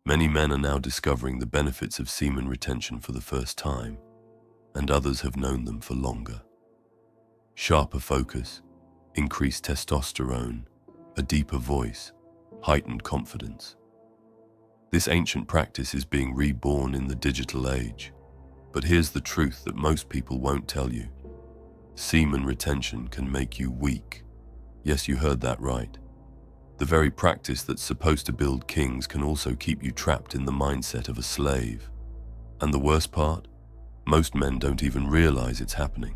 Many men are now discovering the benefits of semen retention for the first time, and others have known them for longer. Sharper focus, increased testosterone, a deeper voice, heightened confidence. This ancient practice is being reborn in the digital age. But here's the truth that most people won't tell you. Semen retention can make you weak. Yes, you heard that right. The very practice that's supposed to build kings can also keep you trapped in the mindset of a slave. And the worst part? Most men don't even realize it's happening.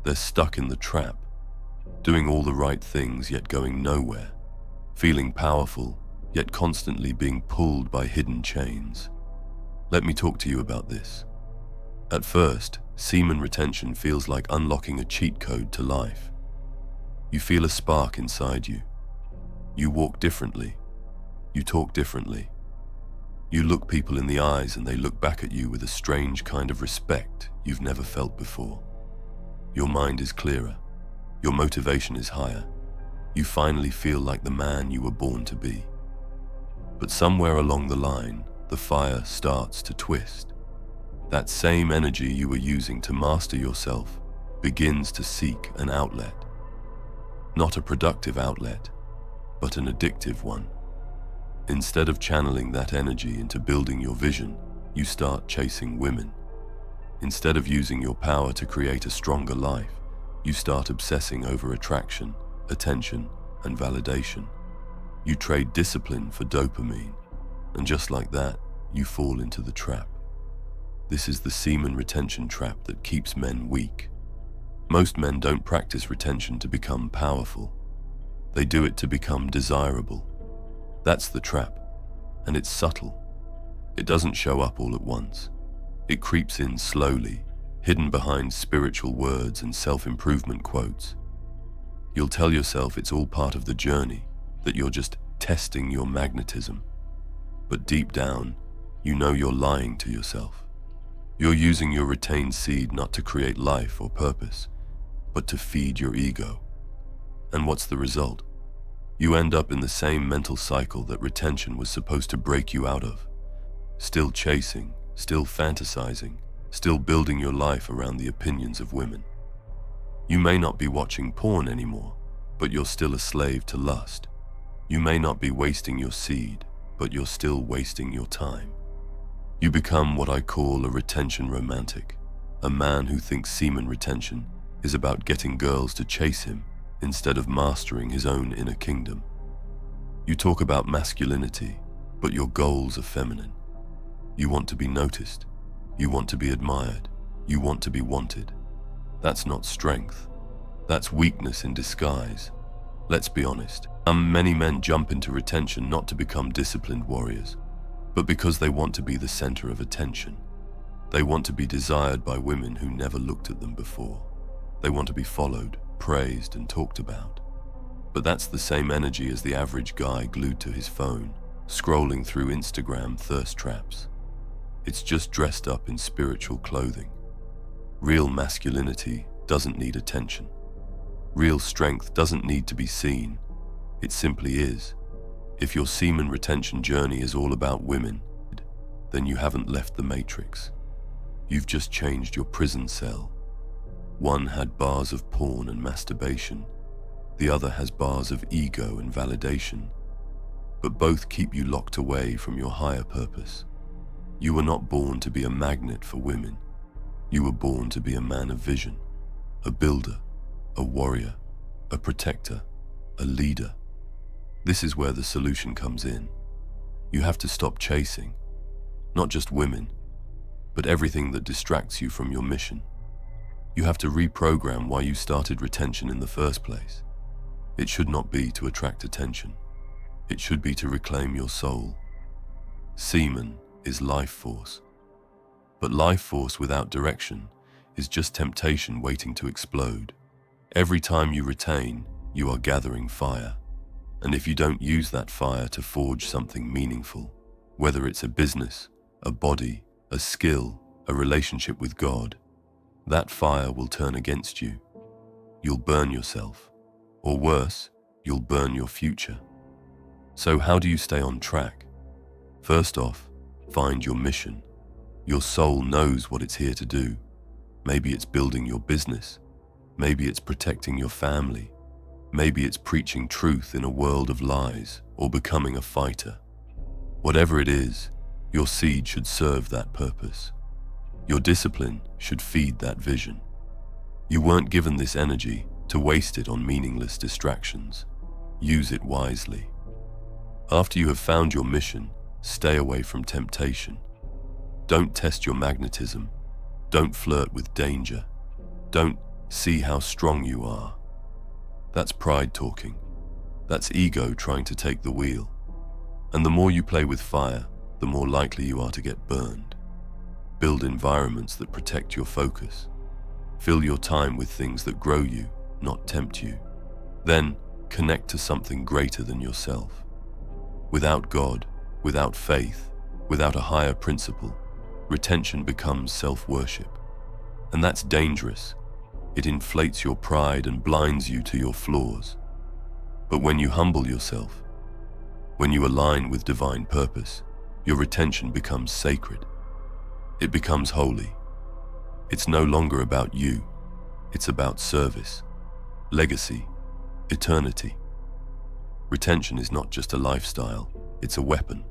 They're stuck in the trap, doing all the right things yet going nowhere, feeling powerful yet constantly being pulled by hidden chains. Let me talk to you about this. At first, semen retention feels like unlocking a cheat code to life. You feel a spark inside you. You walk differently. You talk differently. You look people in the eyes and they look back at you with a strange kind of respect you've never felt before. Your mind is clearer. Your motivation is higher. You finally feel like the man you were born to be. But somewhere along the line, the fire starts to twist. That same energy you were using to master yourself begins to seek an outlet. Not a productive outlet, but an addictive one. Instead of channeling that energy into building your vision, you start chasing women. Instead of using your power to create a stronger life, you start obsessing over attraction, attention, and validation. You trade discipline for dopamine, and just like that, you fall into the trap. This is the semen retention trap that keeps men weak. Most men don't practice retention to become powerful. They do it to become desirable. That's the trap, and it's subtle. It doesn't show up all at once. It creeps in slowly, hidden behind spiritual words and self-improvement quotes. You'll tell yourself it's all part of the journey, that you're just testing your magnetism. But deep down, you know you're lying to yourself. You're using your retained seed not to create life or purpose, but to feed your ego. And what's the result? You end up in the same mental cycle that retention was supposed to break you out of. Still chasing, still fantasizing, still building your life around the opinions of women. You may not be watching porn anymore, but you're still a slave to lust. You may not be wasting your seed, but you're still wasting your time. You become what I call a retention romantic, a man who thinks semen retention is about getting girls to chase him instead of mastering his own inner kingdom. You talk about masculinity, but your goals are feminine. You want to be noticed. You want to be admired. You want to be wanted. That's not strength. That's weakness in disguise. Let's be honest. Many men jump into retention not to become disciplined warriors, but because they want to be the center of attention. They want to be desired by women who never looked at them before. They want to be followed, praised, and talked about. But that's the same energy as the average guy glued to his phone, scrolling through Instagram thirst traps. It's just dressed up in spiritual clothing. Real masculinity doesn't need attention. Real strength doesn't need to be seen. It simply is. If your semen retention journey is all about women, then you haven't left the matrix. You've just changed your prison cell. One had bars of porn and masturbation. The other has bars of ego and validation. But both keep you locked away from your higher purpose. You were not born to be a magnet for women. You were born to be a man of vision, a builder, a warrior, a protector, a leader. This is where the solution comes in. You have to stop chasing, not just women, but everything that distracts you from your mission. You have to reprogram why you started retention in the first place. It should not be to attract attention. It should be to reclaim your soul. Semen is life force. But life force without direction is just temptation waiting to explode. Every time you retain, you are gathering fire. And if you don't use that fire to forge something meaningful, whether it's a business, a body, a skill, a relationship with God, that fire will turn against you. You'll burn yourself. Or worse, you'll burn your future. So how do you stay on track? First off, find your mission. Your soul knows what it's here to do. Maybe it's building your business. Maybe it's protecting your family. Maybe it's preaching truth in a world of lies or becoming a fighter. Whatever it is, your seed should serve that purpose. Your discipline should feed that vision. You weren't given this energy to waste it on meaningless distractions. Use it wisely. After you have found your mission, stay away from temptation. Don't test your magnetism. Don't flirt with danger. Don't see how strong you are. That's pride talking. That's ego trying to take the wheel. And the more you play with fire, the more likely you are to get burned. Build environments that protect your focus. Fill your time with things that grow you, not tempt you. Then, connect to something greater than yourself. Without God, without faith, without a higher principle, retention becomes self-worship. And that's dangerous. It inflates your pride and blinds you to your flaws. But when you humble yourself, when you align with divine purpose, your retention becomes sacred. It becomes holy. It's no longer about you. It's about service, legacy, eternity. Retention is not just a lifestyle, it's a weapon.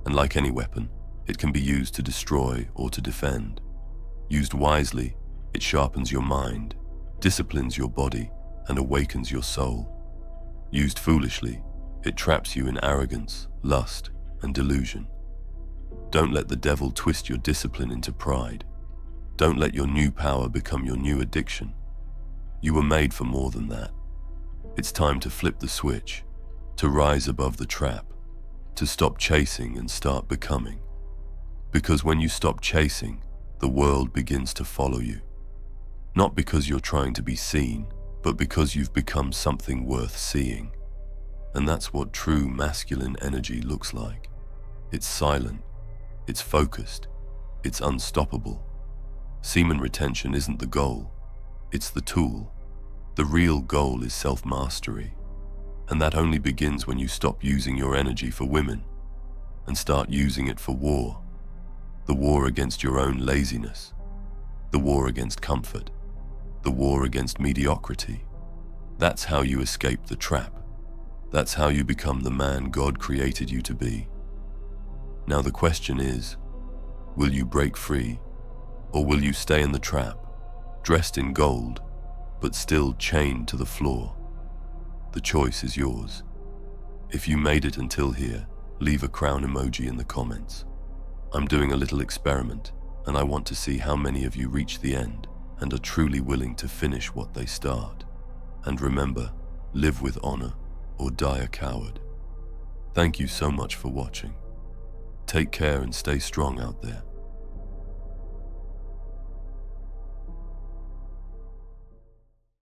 And like any weapon, it can be used to destroy or to defend. Used wisely, it sharpens your mind, disciplines your body, and awakens your soul. Used foolishly, it traps you in arrogance, lust, and delusion. Don't let the devil twist your discipline into pride. Don't let your new power become your new addiction. You were made for more than that. It's time to flip the switch, to rise above the trap, to stop chasing and start becoming. Because when you stop chasing, the world begins to follow you. Not because you're trying to be seen, but because you've become something worth seeing. And that's what true masculine energy looks like. It's silent, it's focused, it's unstoppable. Semen retention isn't the goal, it's the tool. The real goal is self-mastery. And that only begins when you stop using your energy for women and start using it for war. The war against your own laziness, the war against comfort, the war against mediocrity. That's how you escape the trap. That's how you become the man God created you to be. Now the question is, will you break free, or will you stay in the trap, dressed in gold, but still chained to the floor? The choice is yours. If you made it until here, leave a crown emoji in the comments. I'm doing a little experiment, and I want to see how many of you reach the end and are truly willing to finish what they start. And remember, live with honor or die a coward. Thank you so much for watching. Take care and stay strong out there.